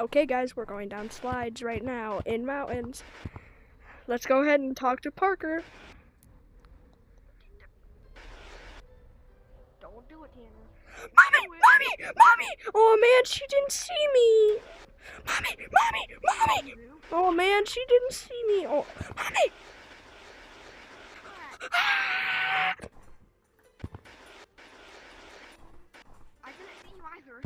Okay, guys, we're going down slides right now in mountains. Let's go ahead and talk to Parker. Don't do it, Tanner. Mommy! Mommy! Mommy! Oh man, she didn't see me. Mommy! Mommy! Mommy! Oh man, she didn't see me. Oh, mommy! I didn't see you either.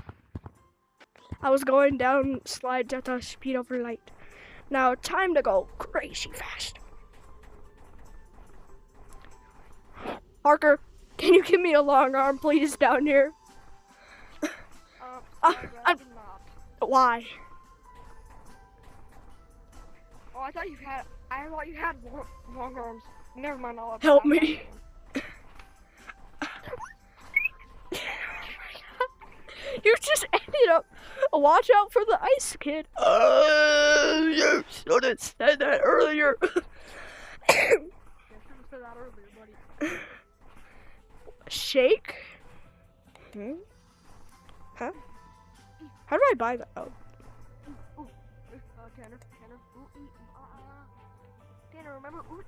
I was going down slides at the speed of light. Now, time to go crazy fast. Parker, can you give me a long arm, please, down here? Sorry, but I did not. Why? Oh, I thought you had long arms. Never mind, I'll Help me. You just ended up. Watch out for the ice kid. You should have said that earlier. Shake? Huh? How do I buy that? Oh. Tanner, Tanner, remember I'm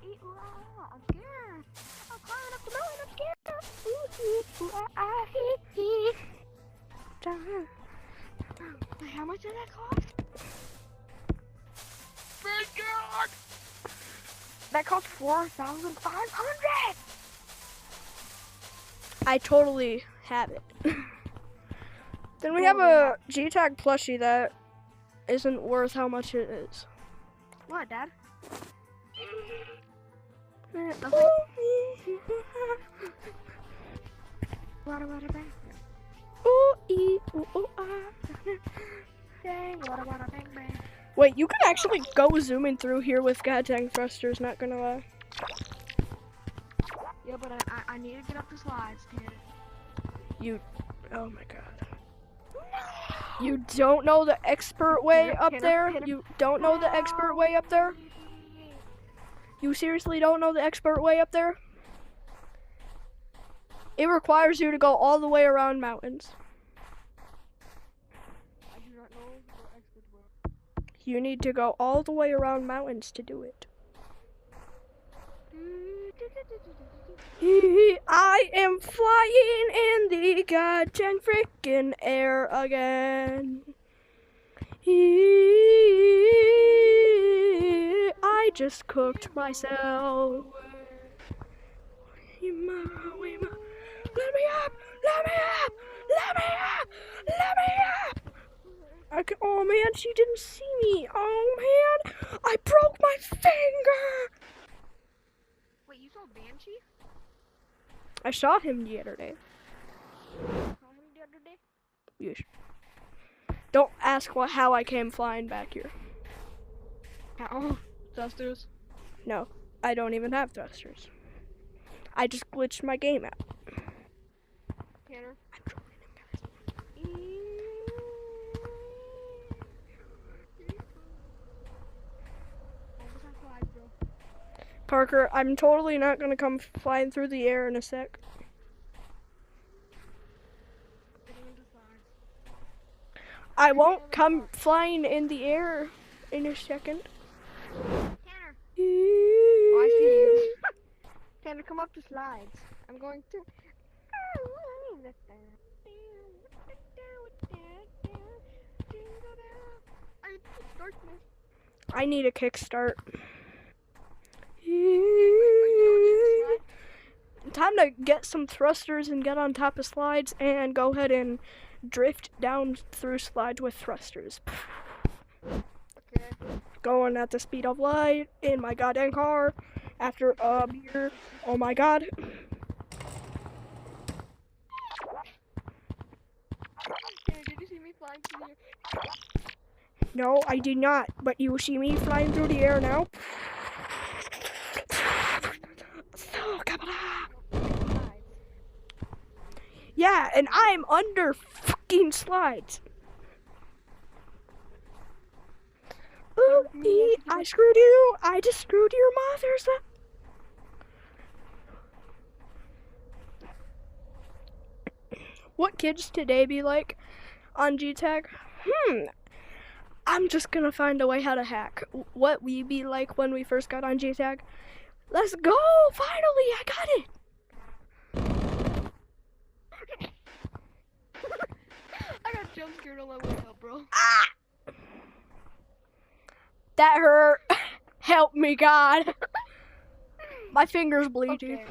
scared. I'm climbing up the mountain, I'm scared. Wait, how much did that cost? That cost 4,500. I totally have it. Then we have a G-Tag plushie that isn't worth how much it is. What, Dad? Wait, you can actually go zooming through here with Gatang thrusters, not gonna lie. Yeah, but I need to get up the slides, Tanner. Oh my god. You don't know the expert way up there? You don't know the expert way up there? You seriously don't know the expert way up there? It requires you to go all the way around mountains. I do not know the expert way. You need to go all the way around mountains to do it. I am flying in the goddamn freaking air again. I just cooked myself. Let me up! Let me up! Let me up! Let me up! Oh man, she didn't see me. Oh man, I broke my finger. Wait, you saw Banshee? I shot him the other day. Saw him the other day? Yes. Don't ask how I came flying back here. Oh, thrusters. No, I don't even have thrusters. I just glitched my game out. Tanner. I'm trolling him, guys. Parker, I'm totally not gonna come flying through the air in a sec. I won't come flying in the air in a second. Tanner. Oh, I see you. Tanner, come up the slides. I'm going to. I need a kickstart. Time to get some thrusters and get on top of slides and go ahead and drift down through slides with thrusters. Okay. Going at the speed of light in my goddamn car after a beer. Oh my god. Did you see me flying through the air? No, I did not, but you see me flying through the air now. Yeah, and I'm under fucking slides. Ooh, I screwed you. I just screwed your mother's up. What kids today be like on G-Tag? I'm just gonna find a way how to hack. What we be like when we first got on JTAG. Let's go! Finally, I got it! I got jump scared on my way out, bro. Ah! That hurt. Help me, God. My finger's bleeding. Okay.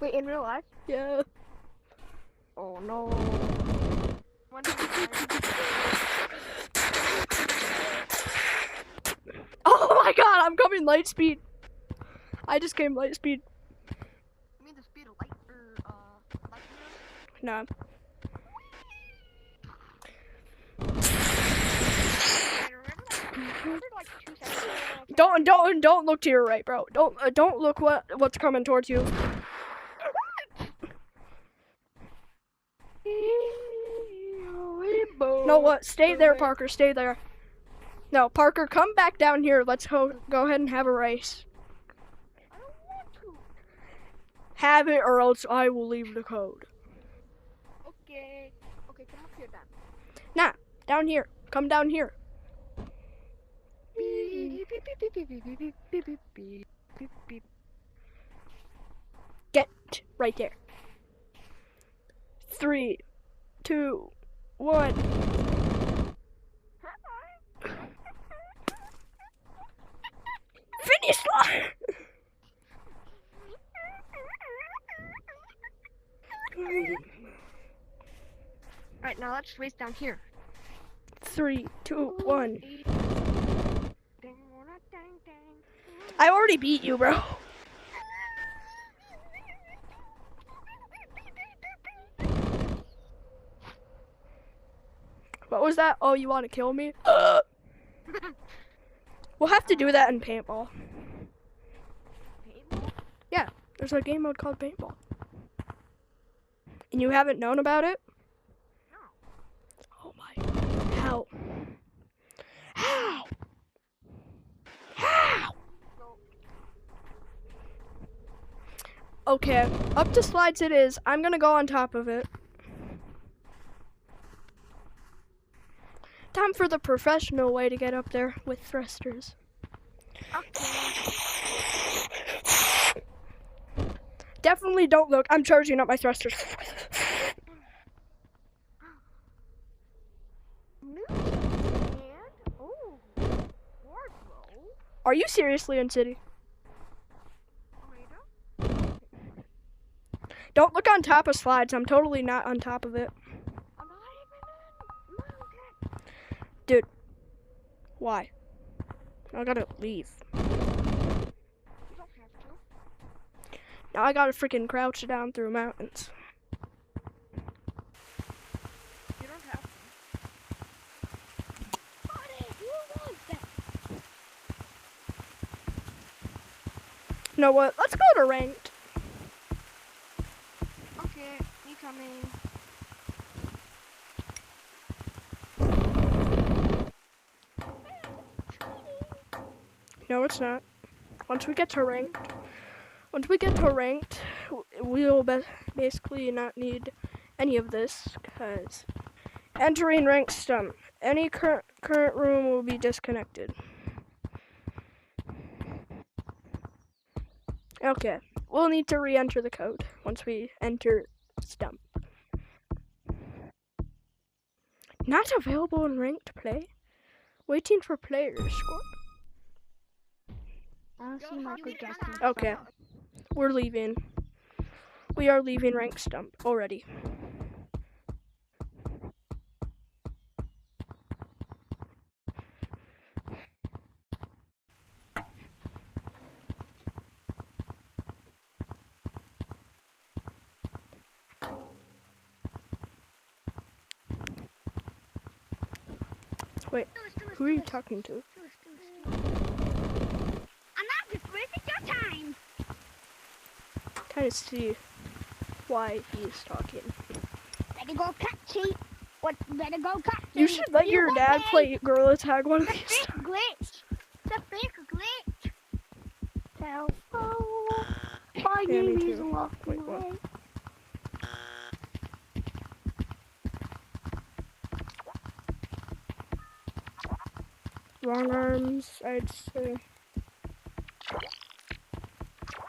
Wait, in real life? Yeah. Oh no. Oh my God, I'm coming light speed. I just came light speed. You mean the speed of light or light years? No. Remember like 2 seconds ago? Don't look to your right, bro. Don't look what's coming towards you. No, what? Stay there, Parker. Stay there. No, Parker, come back down here. Let's go ahead and have a race. I don't want to. Have it, or else I will leave the code. Okay. Okay, come up here then. Nah, down here. Come down here. Get right there. 3, 2, 1. Finish line. Alright, now let's race down here. 3, 2, 1. I already beat you, bro. What was that? Oh, you want to kill me? We'll have to do that in paintball. Paintball? Yeah, there's a game mode called paintball. And you haven't known about it? No. Oh my. How? How? How? Okay, up to slides it is. I'm gonna go on top of it. Time for the professional way to get up there with thrusters. Okay. Definitely don't look. I'm charging up my thrusters. Oh, wardrobe. Are you seriously in city? Don't look on top of slides. I'm totally not on top of it. I'm not even in mountain. Dude. Why? I gotta leave. You don't have to. Now I gotta freaking crouch down through mountains. You don't have to. Buddy, who was that? You know what? Let's go to ranked. Okay, you coming? No, it's not. Once we get to ranked, we'll basically not need any of this, because entering ranked stump. Any current room will be disconnected. Okay, we'll need to re-enter the code once we enter stump. Not available in ranked play. Waiting for players score. I don't see Michael Jackson. Okay, we're leaving. We are leaving ranked stump already. Wait, who are you talking to? I'm not just wasting your time. Kind of see why he's talking. Better go cut, cheat. What? Better go cut. You should let your dad play Gorilla Tag one of these It's a times. glitch. It's a fake glitch. Hello. My Yeah, me name is too. Walking Wait, what? Away. Long arms, I'd say.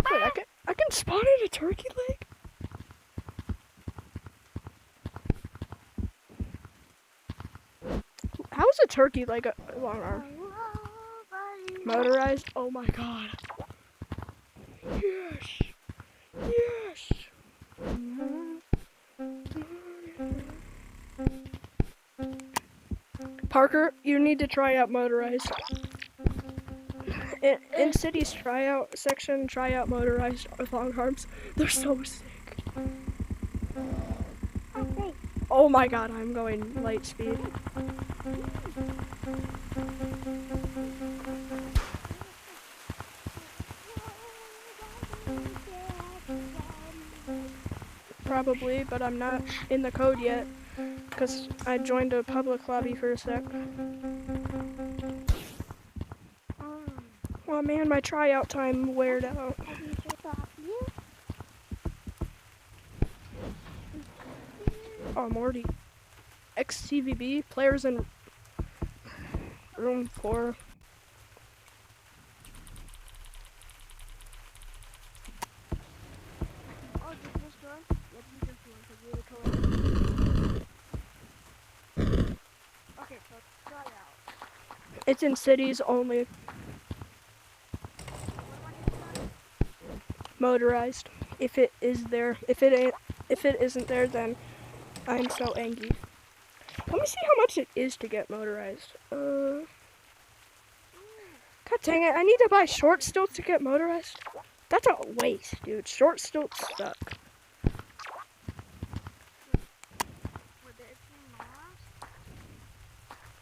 Wait, I can spawn in a turkey leg? How is a turkey leg a long arm? Motorized? Oh my god. Yes. Yes. Parker, you need to try out motorized. In City's tryout section, try out motorized with long arms. They're so sick. Okay. Oh my god, I'm going light speed. Probably, but I'm not in the code yet because I joined a public lobby for a sec. Oh man, my tryout time weared out. Oh, I'm already XCVB players in room 4. Oh, did you just join? Yeah, you just joined because you're the co-op. Okay, so try out. It's in cities only. Motorized. If it is there, if it isn't there, then I'm so angry. Let me see how much it is to get motorized. God dang it! I need to buy short stilts to get motorized. That's a waste, dude. Short stilts suck.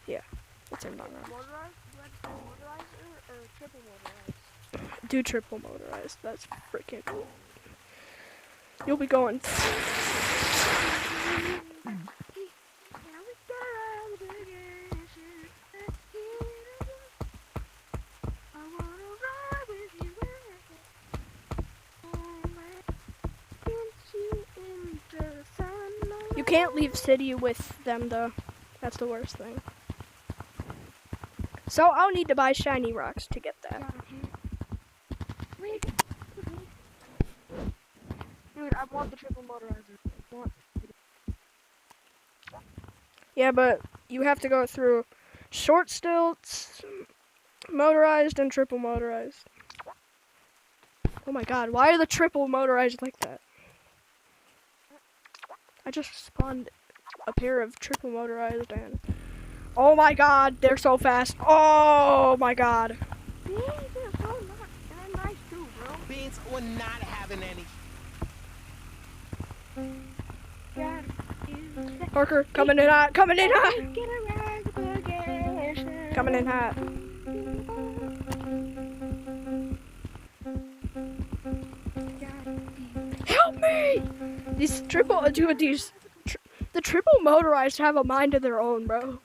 Yeah, it's in motorized. Motorized? Do I do motorized or triple motorized? Do triple motorized. That's freaking cool. You'll be going. You can't leave city with them though. That's the worst thing. So I'll need to buy shiny rocks to get that. Dude, I want the triple motorizer. Yeah, but you have to go through short stilts, motorized, and triple motorized. Oh my god, why are the triple motorized like that? I just spawned a pair of triple motorized and... Oh my god, they're so fast. Oh my god. Beans are so nice. And they're nice too, bro. Beans were not having any. God. Parker, coming in hot, coming in hot. Get around the gas. Coming in hot. Help me! These triple, dude, the triple motorized have a mind of their own, bro.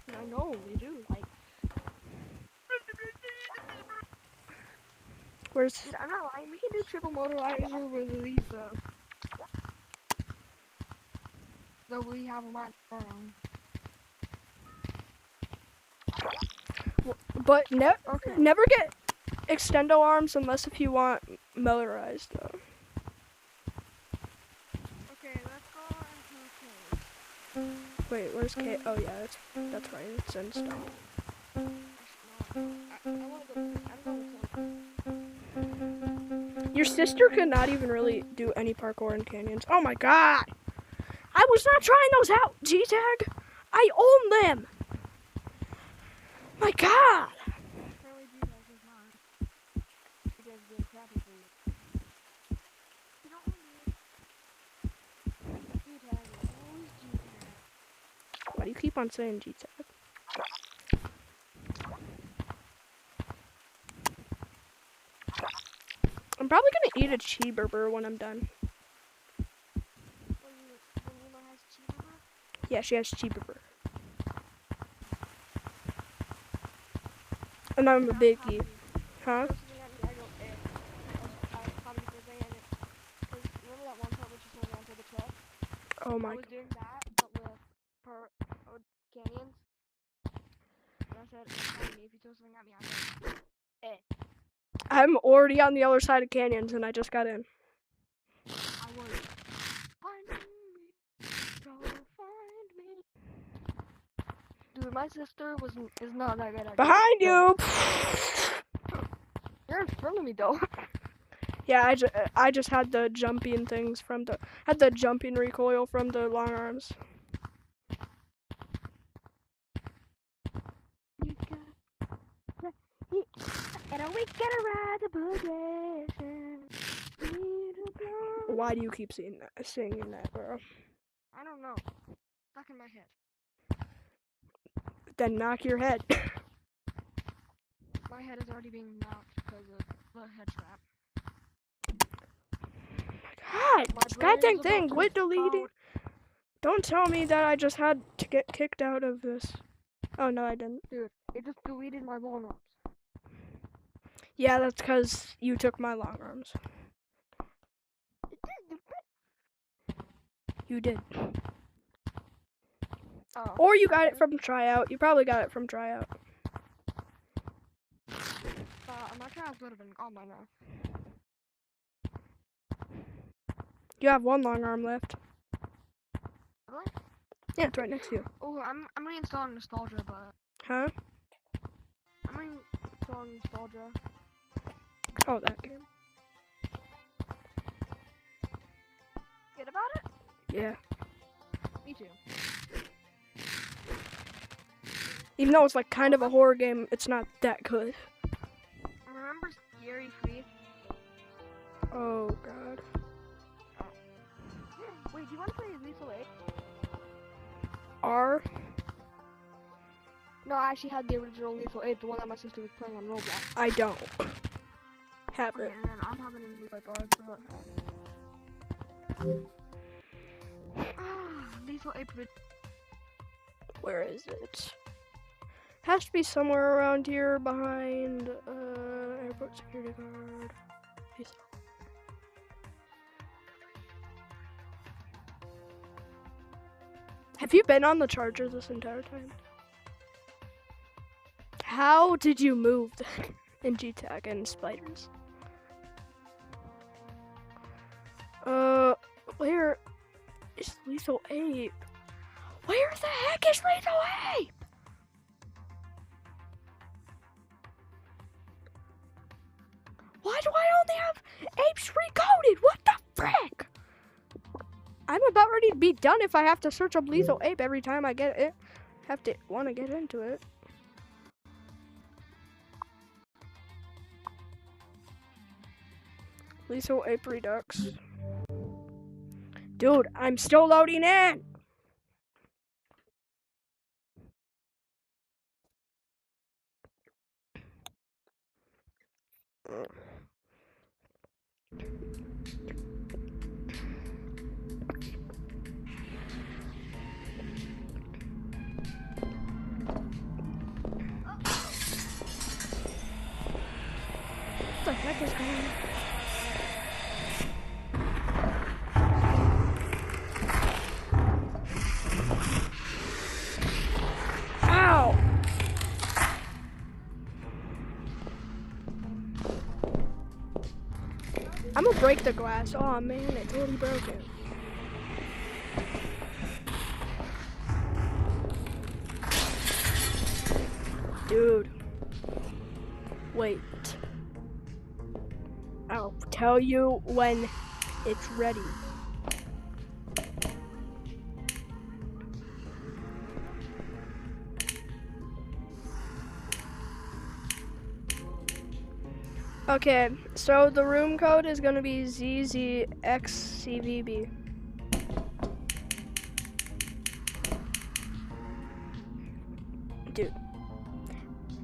I know, we do. Like, Where's, I'm not lying. We can do triple motorizer with these, though we have a lot of own. but Okay. never get extendo arms unless if you want motorized, though. Okay, let's go into Wait, where's K? Oh yeah, that's right, it's in stone. Your sister could not even really do any parkour in canyons. Oh my god! I was not trying those out, G-Tag! I own them! My god! Why do you keep on saying G-Tag? I'm probably gonna eat a cheeseburger when I'm done. Yeah, she has cheeseburger. And I'm a biggie. Huh? Oh my I was god. doing that, but with canyons. That's behind me. If you throw something at me, I'm dead. I'm already on the other side of canyons and I just got in. I was. Find me. Go find me. Dude, my sister is not that good at Behind you! You're in front of me though. Yeah, I just had the jumping things from the jumping recoil from the long arms. And we gotta ride the progression. Why do you keep singing that, bro? I don't know. Stuck in my head. Then knock your head. My head is already being knocked because of the head trap. God, My this brain is goddamn about thing, to quit deleting. explode. Don't tell me that I just had to get kicked out of this. Oh no, I didn't. Dude, it just deleted my long arms. Yeah, that's because you took my long arms. You did. Oh. Or you got it from tryout. You probably got it from tryout. My tryouts would have been gone by now. You have one long arm left. Really? Yeah, it's right next to you. Oh, I'm reinstalling Nostalgia, but Huh? I'm reinstalling Nostalgia. Oh, that game. Get about it? Yeah. Me too. Even though it's like kind of a horror game, it's not that good. Remember Scary Free? Oh god. Wait, do you want to play Lethal 8? R? No, I actually had the original Lethal 8, the one that my sister was playing on Roblox. I don't have Okay, it. and then I'm having a Lethal 8, Lethal 8 Where is it? Has to be somewhere around here behind airport security guard. Have you been on the charger this entire time? How did you move in GTAG and spiders? Where is Lethal 8? Where the heck is Lethal 8? Why do I only have apes recoded? What the frick? I'm about ready to be done if I have to search up Lethal Ape every time I get it. Have to want to get into it. Lethal Ape Redux. Dude, I'm still loading in. What the heck is going on? Ow! I'm gonna break the glass. Oh man, it totally broke it. Dude. Wait. I'll tell you when it's ready. Okay, so the room code is gonna be ZZXCVB. Dude.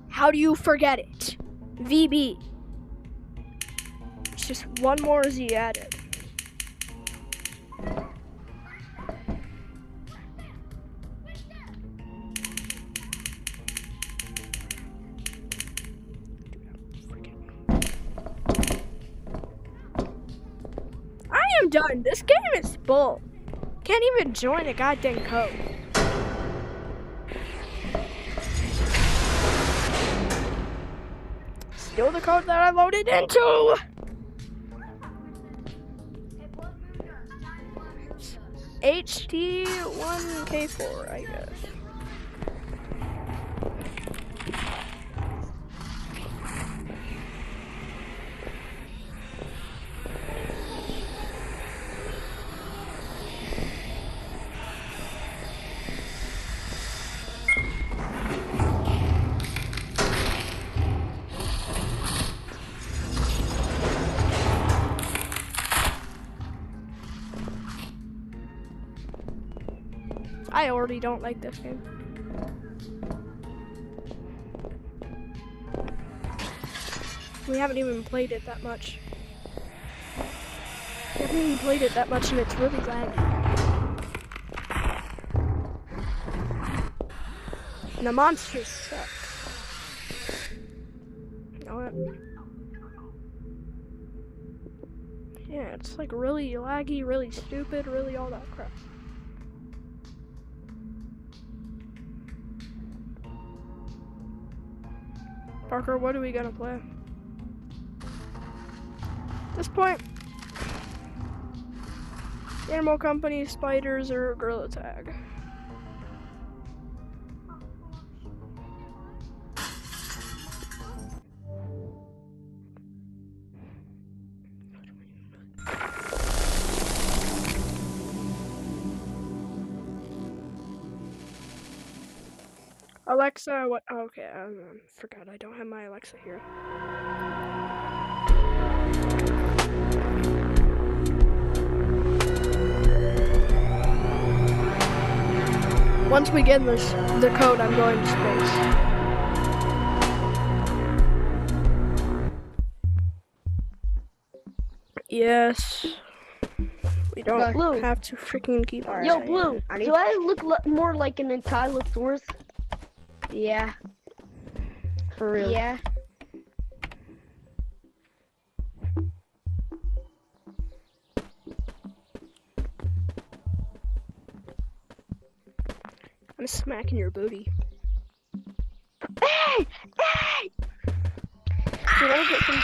How do you forget it? VB. It's just one more Z added. I am done. This game is bull. Can't even join the goddamn code. Steal the code that I loaded into. HT1K4, I guess. I already don't like this game. We haven't even played it that much. We haven't even played it that much and it's really laggy. And the monsters suck. You know what? Yeah, it's like really laggy, really stupid, really all that crap. Parker, what are we gonna play? At this point, Animal Company, Spiders, or Gorilla Tag. Alexa, what? Oh, okay, I forgot I don't have my Alexa here. Once we get the code, I'm going to space. Yes. We don't Blue. have to freaking keep our Yo, eye Blue, on- do I look more like an Ankylosaurus? Yeah. For real. Yeah. I'm smacking your booty. Hey! Hey! Did I get some...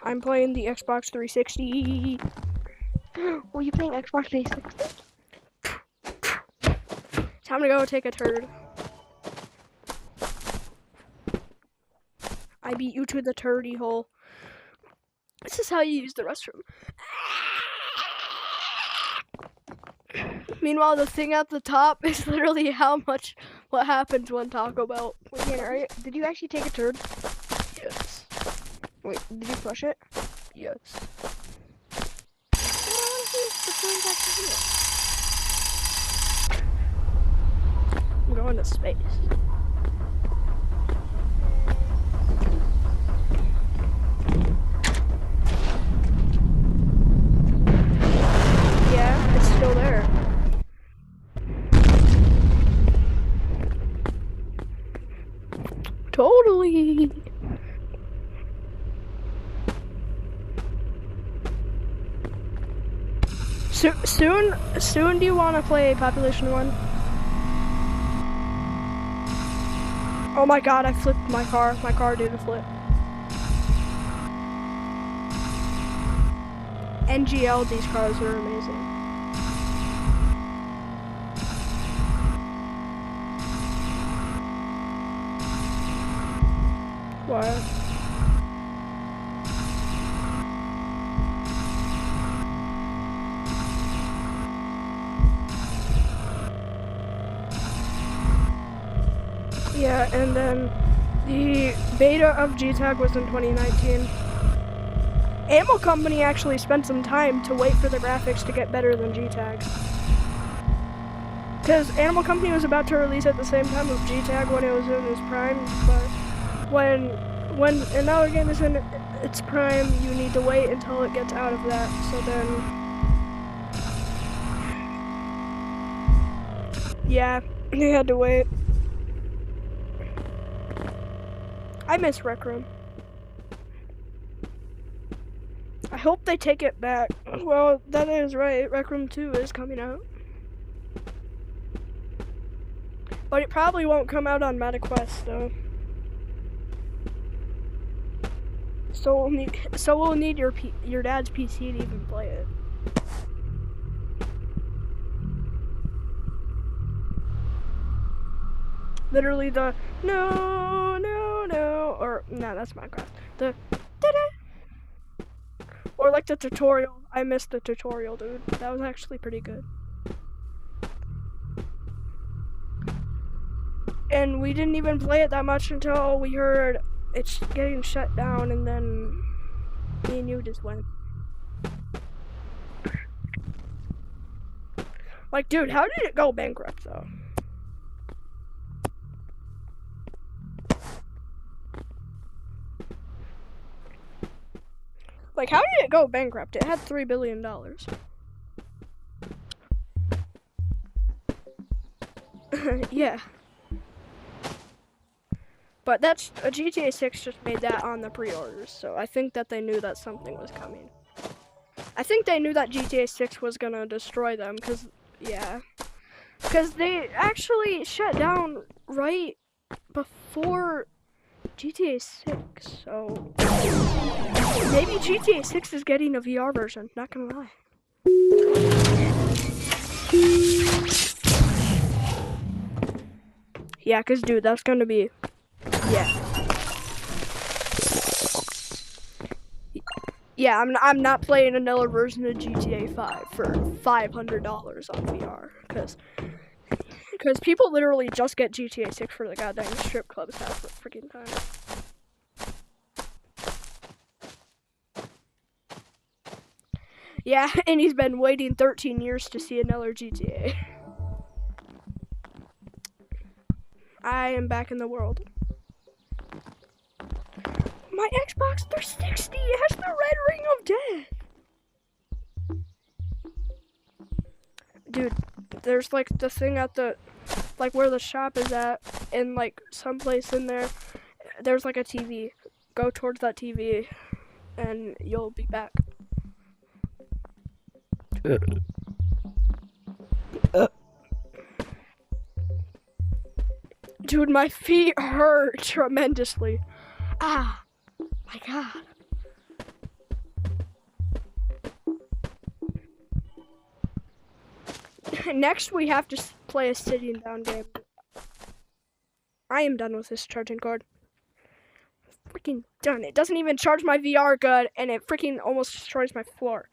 I'm playing the Xbox 360. Were you playing Xbox 360? Time to go take a turd. I beat you to the turdy hole. This is how you use the restroom. Meanwhile, the thing at the top is literally what happens when Taco Bell. Wait, Hannah, did you actually take a turd? Yes. Wait, did you flush it? Yes. I'm going to space. Yeah, it's still there. Totally. Soon do you want to play Population 1? Oh my god, I flipped my car. My car did a flip. NGL, these cars are amazing. What? Yeah, and then the beta of GTAG was in 2019. Animal Company actually spent some time to wait for the graphics to get better than GTAG. Because Animal Company was about to release at the same time with GTAG when it was in its prime, but when another game is in its prime, you need to wait until it gets out of that, so then... Yeah, you had to wait. I miss Rec Room. I hope they take it back. Well, that is right. Rec Room 2 is coming out. But it probably won't come out on MetaQuest though. So we'll need your dad's PC to even play it. Literally the no, or no, that's Minecraft. The da-da. Or like the tutorial. I missed the tutorial, dude. That was actually pretty good. And we didn't even play it that much until we heard it's getting shut down, and then me and you just went. Like, dude, how did it go bankrupt though? Like, how did it go bankrupt? It had $3 billion. Yeah. But that's GTA 6 just made that on the pre-orders, so I think that they knew that something was coming. I think they knew that GTA 6 was gonna destroy them, cause they actually shut down right before GTA 6, so maybe GTA 6 is getting a VR version, not gonna lie. Yeah, cause dude, that's gonna be, yeah. Yeah, I'm not playing another version of GTA 5 for $500 on VR, cause people literally just get GTA 6 for the goddamn strip clubs half the freaking time. Yeah, and he's been waiting 13 years to see another GTA. I am back in the world. My Xbox 360 has the red ring of death. Dude, there's like the thing at the, like where the shop is at, and like someplace in there, there's like a TV. Go towards that TV, and you'll be back. Dude, my feet hurt tremendously. Ah, my God. Next, we have to play a sitting down game. I am done with this charging cord. Freaking done. It doesn't even charge my VR good, and it freaking almost destroys my floor.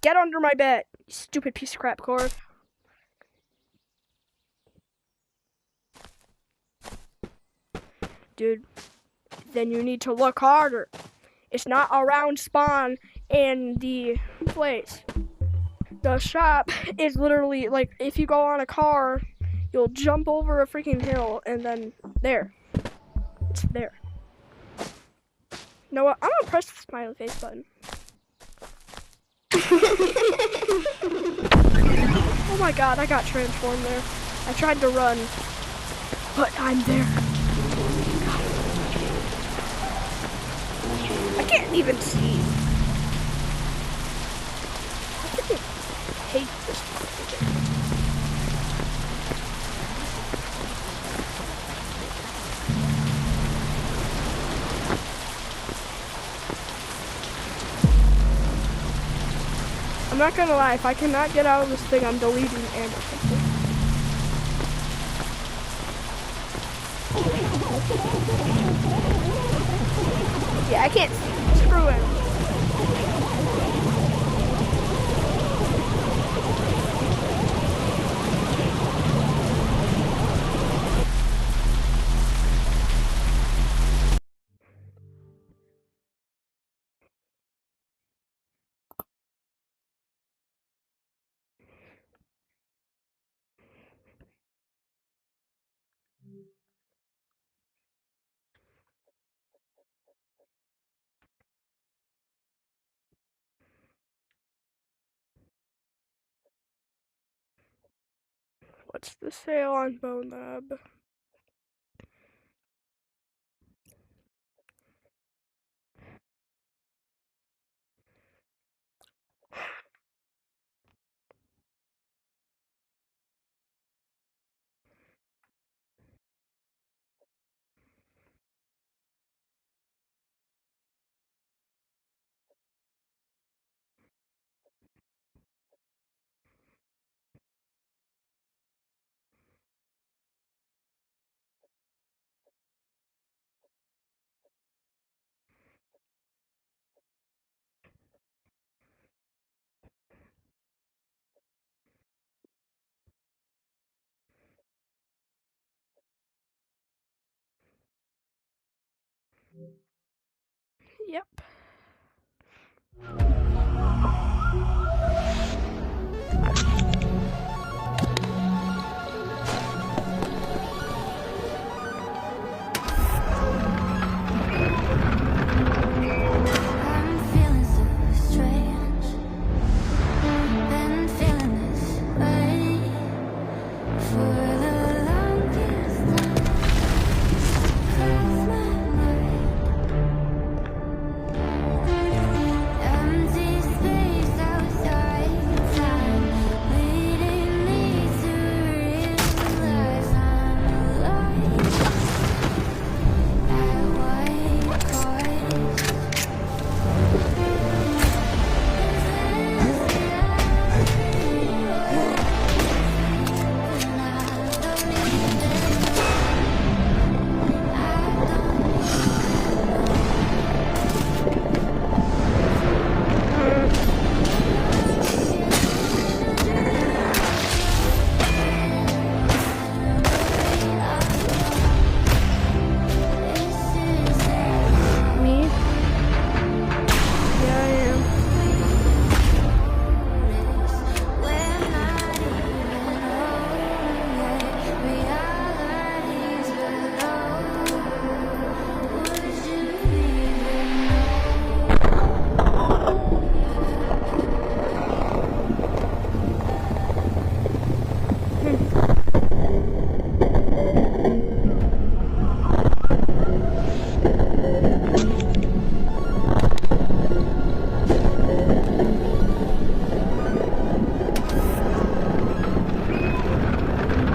Get under my bed, you stupid piece of crap cord. Dude, then you need to look harder. It's not around spawn in the place. The shop is literally like, if you go on a car, you'll jump over a freaking hill, and then there. It's there. You know what? I'm gonna press the smiley face button. Oh my God, I got transformed there. I tried to run, but I'm there. I can't even see. I freaking hate this fucking game. I'm not gonna lie, if I cannot get out of this thing, I'm deleting and yeah, I can't screw it. What's the sale on Bone Lab? Yep. I'm feeling so strange. Been feeling this way for the longest time. Cross my mind. Empty space outside time, leading me to realize I'm alive at white cost. Me? Yeah, I am. We're not even home yet. Reality's below. Would you even know?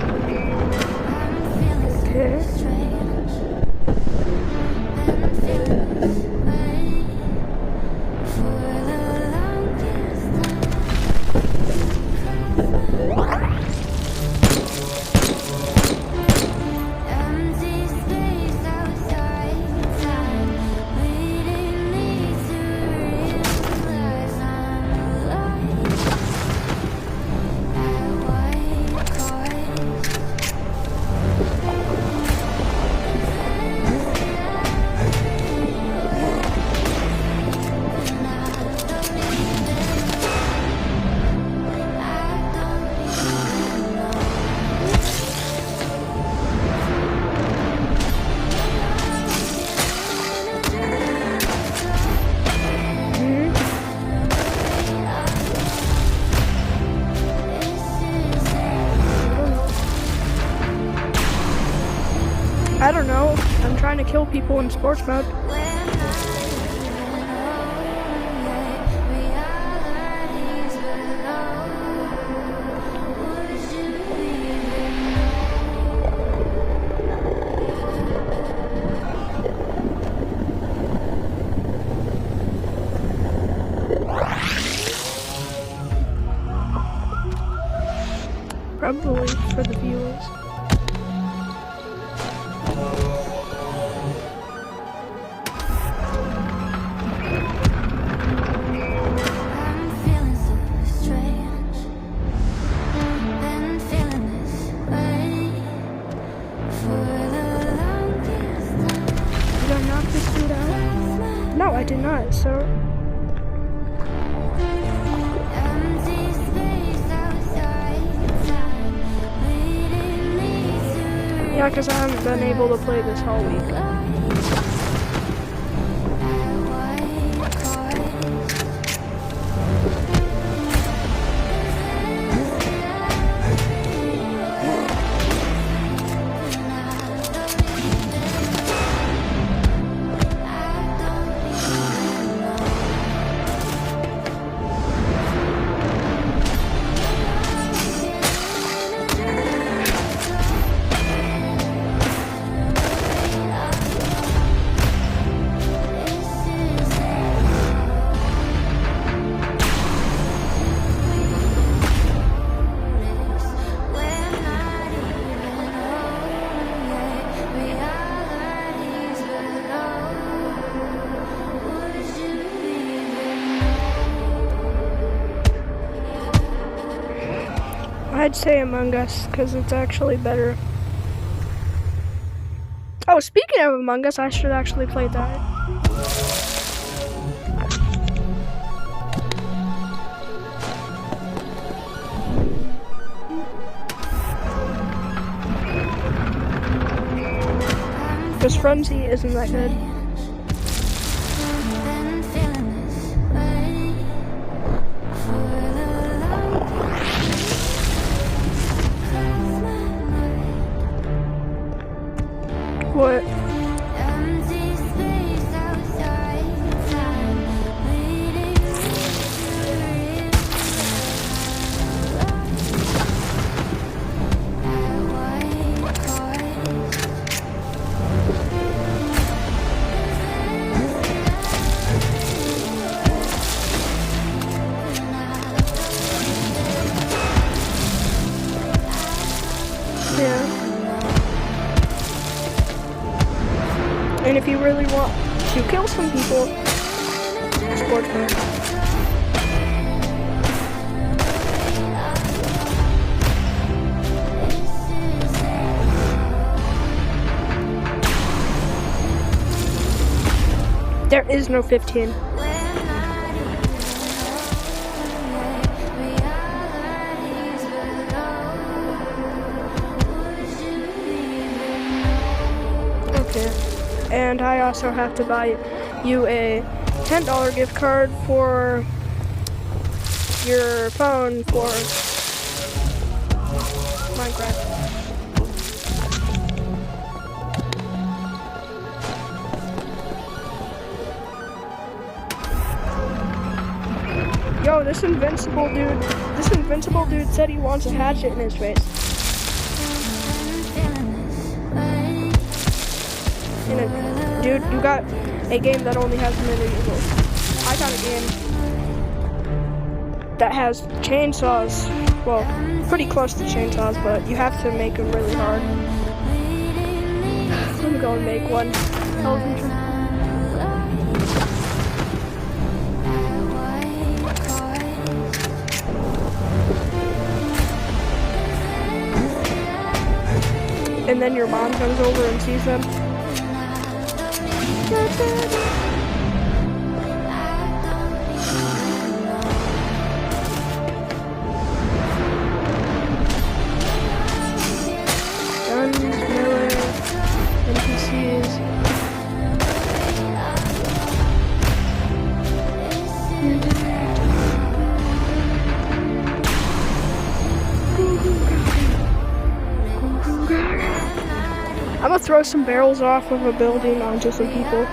I'm feeling so Okay. strange. Been feeling this way for the longest time. Empty space outside time, leading me to realize I'm alive at white cost. Mhm. I don't know. I'm trying to kill people in sports mode. Probably for the viewers. I'm feeling so strange. Been feeling this way for the longest time. Did I knock this dude out? No, I did not, sir. Empty space outside time, leading me to Yeah, because I haven't been able to play this whole week. realize at white cost. I'd say Among Us because it's actually better. Oh, speaking of Among Us, I should actually play that. Because Frenzy isn't that good. Been feeling this way for the longest. Cross my mind. What? Empty space outside time, leading me to white cars. Yeah. And if you really want to kill some people, sports mode. There is no 15. Okay. And I also have to buy you a $10 gift card for your phone for Minecraft. Yo, this invincible dude said he wants a hatchet in his face. Dude, you got a game that only has individuals. I got a game that has chainsaws. Well, pretty close to chainsaws, but you have to make them really hard. I'm gonna make one. And then your mom comes over and sees them. Guns, melee, NPCs. I'm gonna throw some barrels off of a building onto some people.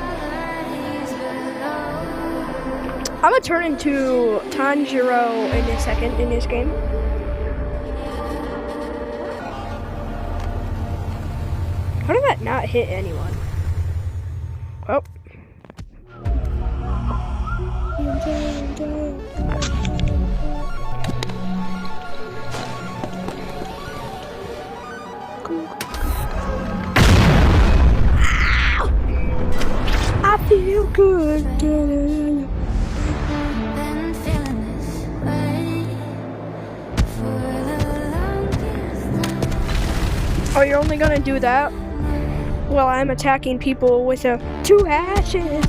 I'm gonna turn into Tanjiro in a second in this game. How did that not hit anyone? Oh. I feel good. Been feeling this way for the longest time. Oh, you're only gonna do that? Well, I'm attacking people with a 2 hatchet.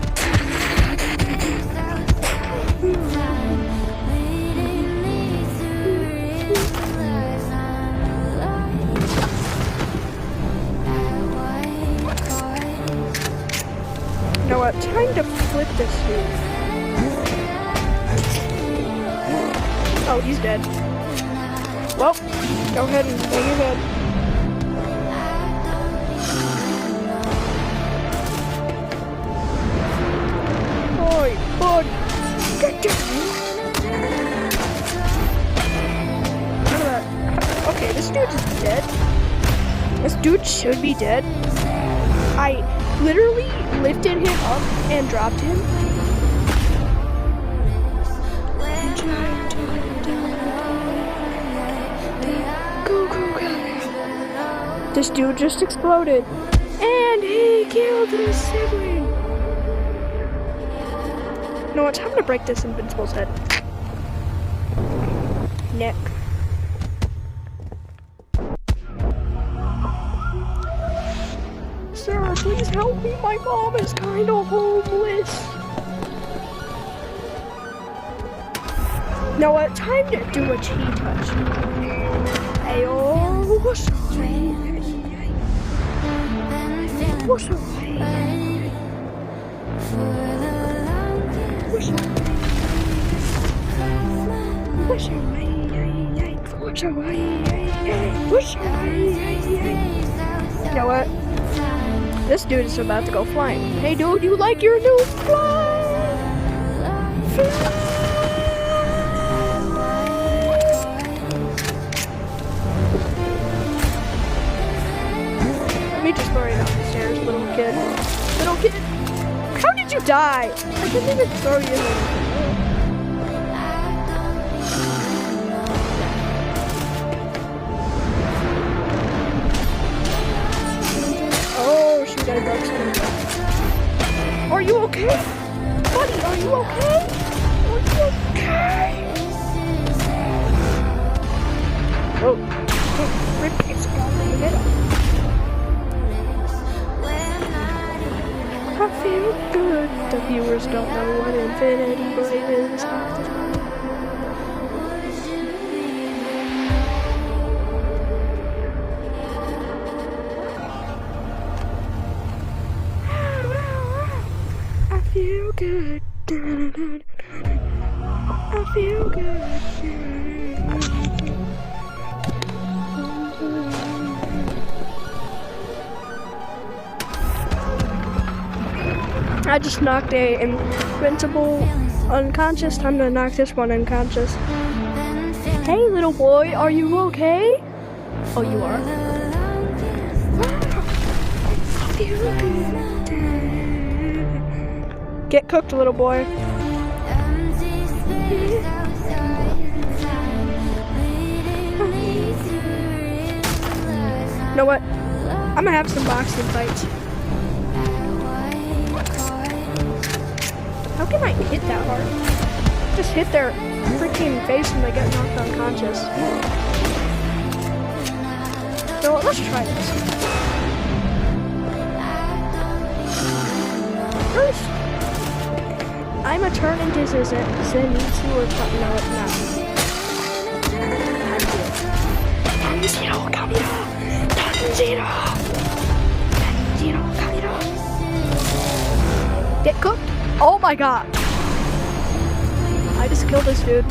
You know what? Time to flip this dude. Oh, he's dead. Well, go ahead and bang your head. Oi, bud! Get down! Look at that. Okay, this dude is dead. This dude should be dead. I literally lifted him up and dropped him. This dude just exploded. And he killed his sibling. You know what? Time to break this invincible's head. Neck. Circle. please help me. My mom is kind of homeless. Now what? Time to do a cheat touch. Ayo, what's up? What's up? What's up? What's up? What's up? You know what? This dude is about to go flying. Hey dude, you like your new fly? Let me just throw you down the stairs, little kid. Little kid! How did you die? I didn't even throw you in there. Oh, shoot, I broke something. Are you okay? Buddy, are you okay? Are you okay? Oh, rip his head off. I feel good. The viewers don't know what Infinity Blade is. I feel good. I feel good. I just knocked a invincible unconscious. Time to knock this one unconscious. Hey little boy, are you okay? Oh, you are. Get cooked, little boy. You know what? I'm gonna have some boxing fights. How can I hit that hard? Just hit their freaking face and they get knocked unconscious. So let's try this. First, I'm gonna turn into Zenitsu or something. No, it's not. Tanjiro, Kamino! Tanjiro! Tanjiro, Kamino! Get cooked? Oh my god! I just killed this dude.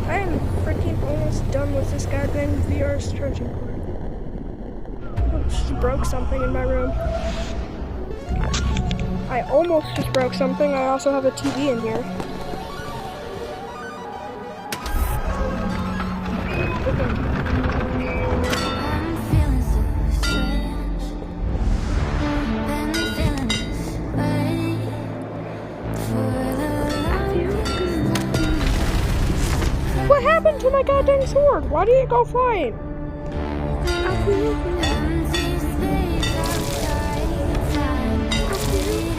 I am freaking almost done with this goddamn VR charging cord. Oh, just broke something in my room. I almost just broke something. I also have a TV in here. What happened to my goddamn sword? Why did it go flying?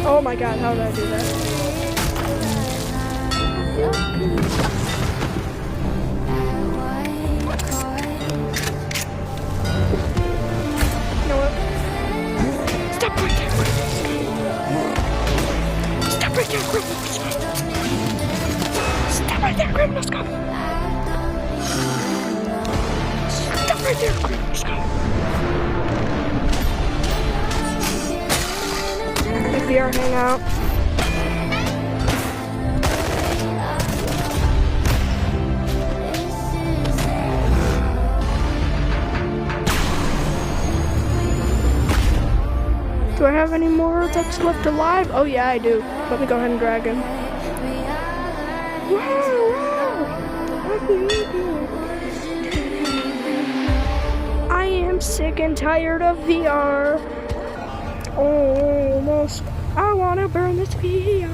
Oh my god, how did I do that? You know what? Stop right there, Stop right there, Stop right there, criminal scum! Stop right there, criminal scum! VR hangout. Do I have any more that's left alive? Oh yeah, I do. Let me go ahead and drag him. Wow! I am sick and tired of VR. Almost. I wanna burn this VR.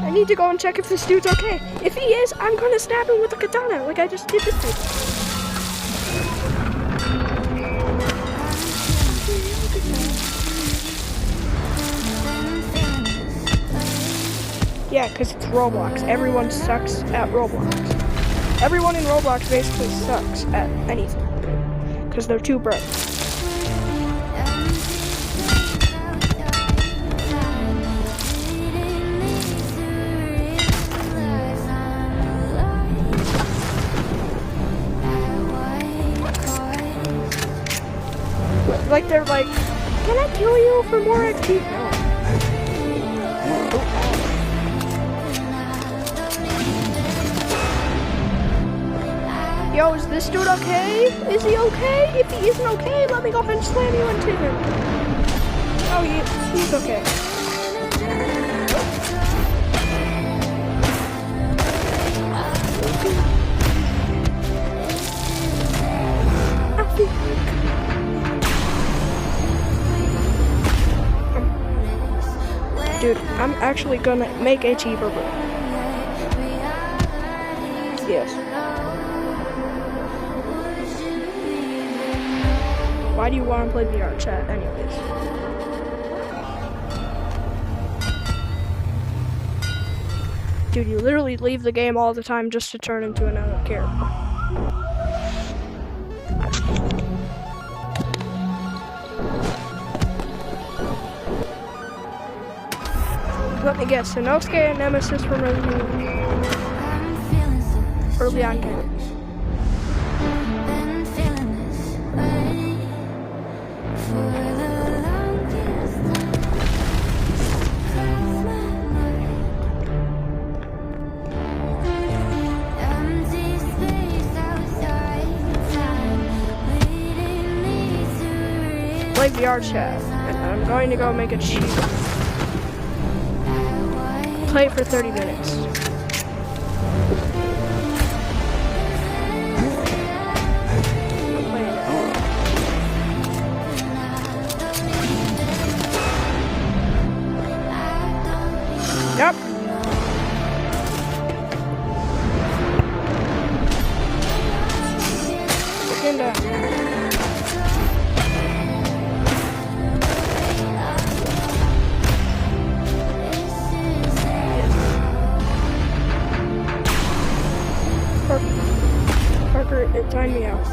I need to go and check if this dude's okay. If he is, I'm gonna stab him with a katana like I just did this dude. Yeah, because it's Roblox. Everyone sucks at Roblox. Everyone in Roblox basically sucks at anything. Because they're too bright. Like they're like, can I kill you for more XP? No. Yo, is this dude okay? Is he okay? If he isn't okay, let me go ahead and slam you into him. Oh, he's okay. Dude, I'm actually gonna make a cheeseburger. Yes. Why do you want to play VR chat anyways? Dude, you literally leave the game all the time just to turn into another character. Let me guess, Sanosuke and Nemesis from Resident Evil. Early on game. Play VR chat, and I'm going to go make a cheeseburger. Play for 30 minutes. Yep. Parker, it signed me out.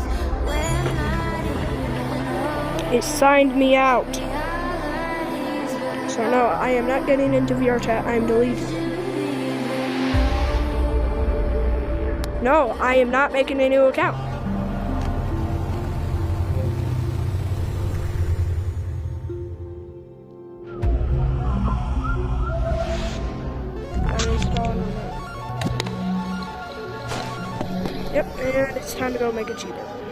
It signed me out. So no, I am not getting into VR chat. I am deleting. No, I am not making a new account. Yep, and it's time to go make a cheeseburger.